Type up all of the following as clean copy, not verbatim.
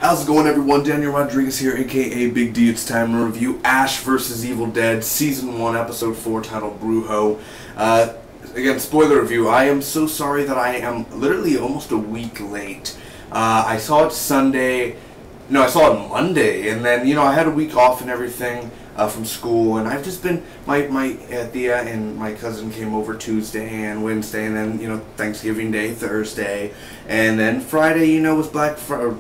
How's it going, everyone? Daniel Rodriguez here, aka Big D. It's time to review Ash vs. Evil Dead, Season 1, Episode 4, titled Brujo. Again, spoiler review. I am so sorry that I am literally almost a week late. I saw it Sunday. No, I saw it Monday, and then, I had a week off and everything from school, and I've just been, my Thea and my cousin came over Tuesday and Wednesday, and then, Thanksgiving Day, Thursday, and then Friday, was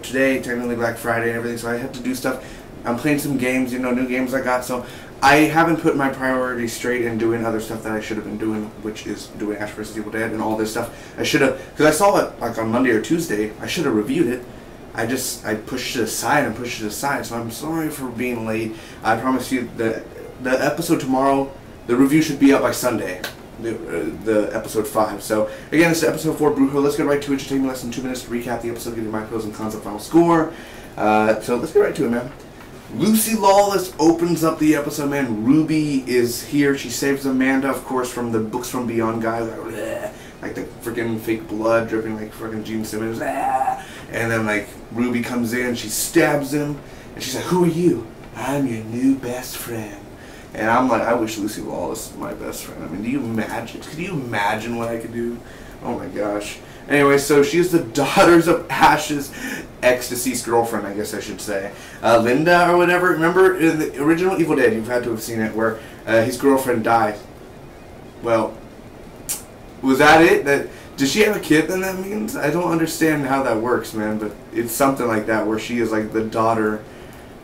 today, technically Black Friday and everything, so I had to do stuff. I'm playing some games, new games I got, so I haven't put my priorities straight in doing other stuff that I should have been doing, which is doing Ash vs. Evil Dead and all this stuff. I should have, because I saw it, on Monday or Tuesday, I should have reviewed it. I pushed it aside so I'm sorry for being late. I promise you the episode tomorrow, the review should be up by Sunday, the episode 5. So again, this is episode 4, Brujo. Let's get right to it. It should take me less than 2 minutes to recap the episode, give you my pros and cons of final score. So let's get right to it, man. Lucy Lawless opens up the episode, man. Ruby is here. She saves Amanda, of course, from the Books from Beyond guy. Like the freaking fake blood dripping like freaking Gene Simmons. And then Ruby comes in, she stabs him, and she's like, "Who are you?" "I'm your new best friend." And I'm like, I wish Lucy Lawless was my best friend. I mean, could you imagine what I could do? Oh my gosh. Anyway, so she's the daughters of Ash's ex-deceased girlfriend, I guess I should say. Linda or whatever. Remember in the original Evil Dead, you've had to have seen it, where his girlfriend died. Well, was that it? Does she have a kid then, that means? I don't understand how that works, man, but it's something like that, where she is like the daughter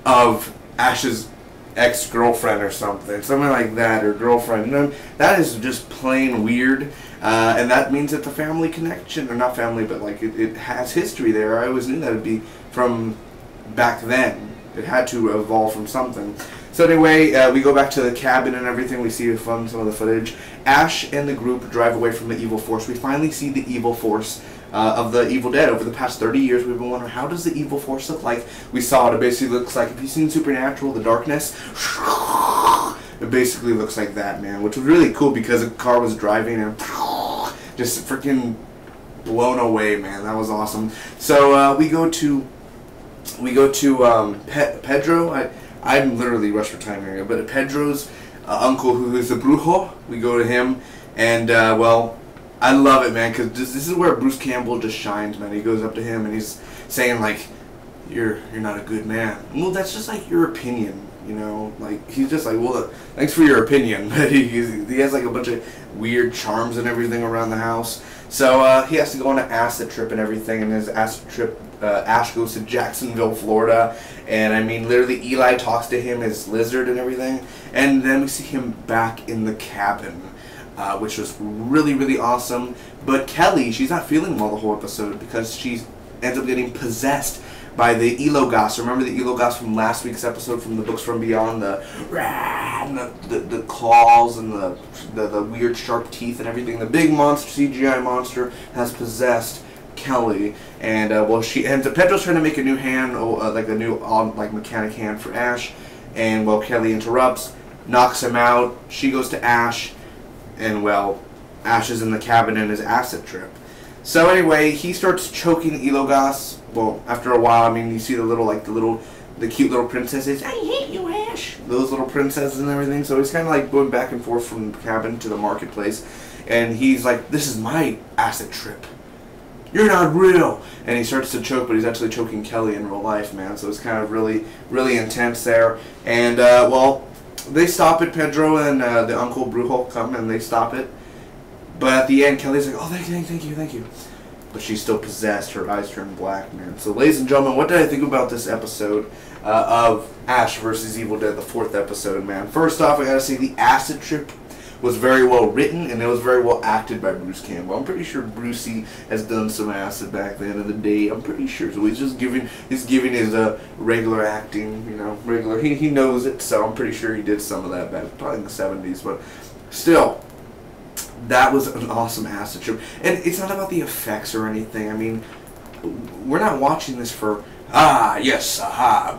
of Ash's ex-girlfriend or something. Something like that, or girlfriend. That is just plain weird. And that means it's a family connection, or not family, but it has history there. I always knew that it'd be from back then. It had to evolve from something. So anyway, we go back to the cabin and everything. We see some of the footage. Ash and the group drive away from the evil force. We finally see the evil force of the Evil Dead. Over the past 30 years, we've been wondering, how does the evil force look like? We saw it. It basically looks like, if you've seen Supernatural, the darkness, it basically looks like that, man. Which was really cool, because a car was driving and just freaking blown away, man. That was awesome. So we go to Pedro. I'm literally rushed for time here, but Pedro's uncle, who is the Brujo, we go to him, and well, I love it, man, because this is where Bruce Campbell just shines, man. He goes up to him and he's saying you're not a good man. Well, that's just your opinion, he's just well, thanks for your opinion. But he has a bunch of weird charms and everything around the house. So he has to go on an acid trip and everything, and his acid trip, Ash goes to Jacksonville, Florida, and I mean, literally Eli talks to him, his lizard and everything, and then we see him back in the cabin, which was really, really awesome. But Kelly, she's not feeling well the whole episode, because she ends up getting possessed by the Elogos. Remember the Elogos from last week's episode from the Books from Beyond? The claws and the weird sharp teeth and everything. The big monster, CGI monster, has possessed Kelly, and well, Pedro's trying to make a new hand, a new mechanic hand for Ash, and well, Kelly interrupts, knocks him out. She goes to Ash, and well, Ash is in the cabin in his acid trip. So anyway, he starts choking Elogos. Well, after a while, I mean, you see the cute little princesses. "I hate you, Ash." Those little princesses and everything. So he's kind of going back and forth from the cabin to the marketplace, and he's like, "This is my acid trip. You're not real." And he starts to choke, but he's actually choking Kelly in real life, man. So it's kind of really, really intense there. And well, they stop it. Pedro and the Uncle Brujo come and they stop it. But at the end, Kelly's like, "Oh, thank you." But she's still possessed. Her eyes turn black, man. So, ladies and gentlemen, what did I think about this episode of Ash vs. Evil Dead, the 4th episode, man? First off, I gotta say the acid trip was very well written, and it was very well acted by Bruce Campbell. I'm pretty sure Brucey has done some acid back then in the day. I'm pretty sure. So he's giving his regular acting, regular. He knows it, so I'm pretty sure he did some of that back probably in the 70s. But still, that was an awesome acid trip. And it's not about the effects or anything. I mean, we're not watching this for, yes,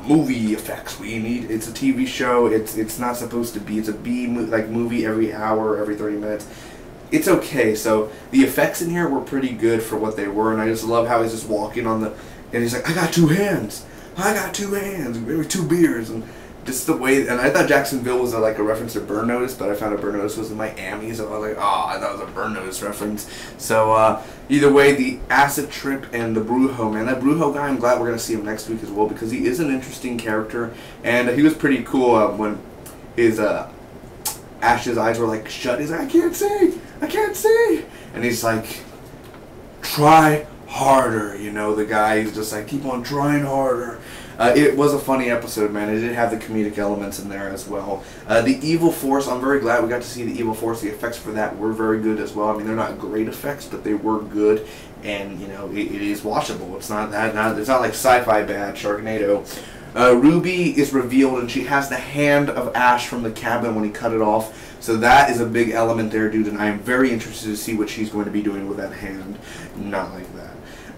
movie effects. It's a TV show. It's not supposed to be. It's a movie every hour, every 30 minutes. It's okay. So the effects in here were pretty good for what they were. And I just love how he's just walking on the, and he's like, "I got 2 hands. I got 2 hands, maybe 2 beers, and just the way. And I thought Jacksonville was like a reference to Burn Notice, but I found out Burn Notice was in Miami, so I was like, oh, I thought it was a Burn Notice reference. So either way, the acid trip and the Brujo, man, that Brujo guy, I'm glad we're gonna see him next week as well, because he is an interesting character, and he was pretty cool when his Ash's eyes were like shut. He's like, I can't see, and he's like, try harder, you know. The guy is just like, keep on trying harder. It was a funny episode, man. It did have the comedic elements in there as well. The Evil Force, I'm very glad we got to see the Evil Force. The effects for that were very good as well. I mean, they're not great effects, but they were good, and you know, it is watchable. It's not it's not like sci-fi bad Sharknado. Ruby is revealed, and she has the hand of Ash from the cabin when he cut it off. So that is a big element there, dude, and I am very interested to see what she's going to be doing with that hand. Not like that.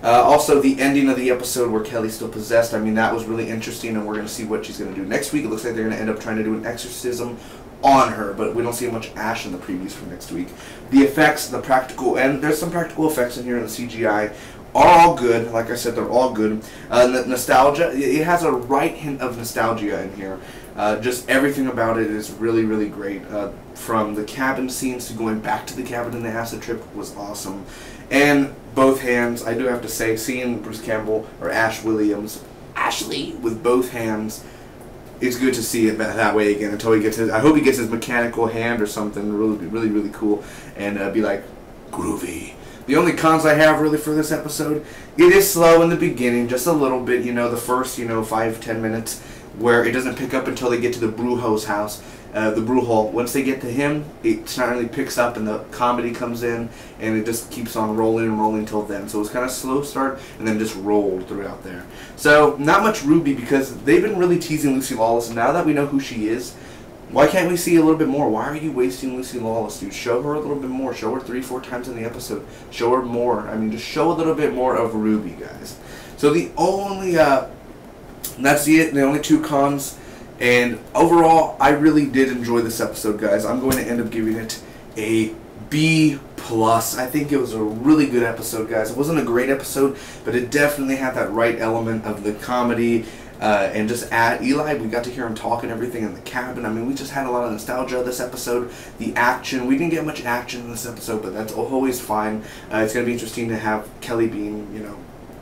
Also, the ending of the episode where Kelly's still possessed, I mean, that was really interesting, and we're going to see what she's going to do next week. It looks like they're going to end up trying to do an exorcism on her, but we don't see much Ash in the previews for next week. The effects, the practical, and there's some practical effects in here in the CGI, are all good. Like I said, they're all good. The nostalgia, it has a right hint of nostalgia in here. Just everything about it is really, really great. From the cabin scenes to going back to the cabin in the acid trip was awesome. And both hands, I do have to say, seeing Bruce Campbell or Ash Williams, Ashley, with both hands, it's good to see it that way again until he gets his, I hope he gets his mechanical hand or something really, really cool, and be like, groovy. The only cons I have really for this episode, it is slow in the beginning, just a little bit, you know, the first, 5-10 minutes, where it doesn't pick up until they get to the Brujo's house, the Brujo. Once they get to him, it suddenly picks up and the comedy comes in, and it just keeps on rolling and rolling till then. So it's kind of slow start, and then just rolled throughout there. So not much Ruby, because they've been really teasing Lucy Lawless, and now that we know who she is, why can't we see a little bit more? Why are you wasting Lucy Lawless, dude? Show her a little bit more. Show her 3-4 times in the episode. Show her more. I mean, just show a little bit more of Ruby, guys. So the only, that's it. The only 2 cons. And overall, I really did enjoy this episode, guys. I'm going to end up giving it a B+. I think it was a really good episode, guys. It wasn't a great episode, but it definitely had that right element of the comedy. And just add Eli, we got to hear him talk and everything in the cabin. I mean, we just had a lot of nostalgia this episode. The action, we didn't get much action in this episode, but that's always fine. It's going to be interesting to have Kelly being,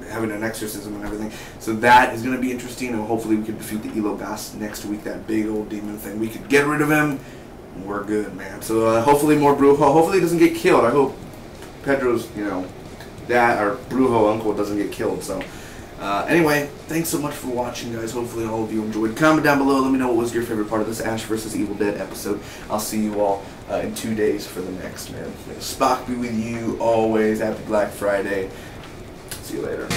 having an exorcism and everything. So that is going to be interesting, and hopefully we can defeat the Ilogast next week, that big old demon thing. We could get rid of him. We're good, man. So hopefully more Brujo. Hopefully he doesn't get killed. I hope Pedro's, dad or Brujo uncle doesn't get killed. So anyway, thanks so much for watching, guys. Hopefully all of you enjoyed. Comment down below. Let me know what was your favorite part of this Ash vs. Evil Dead episode. I'll see you all in 2 days for the next, man. May Spock be with you always. Happy Black Friday. See you later.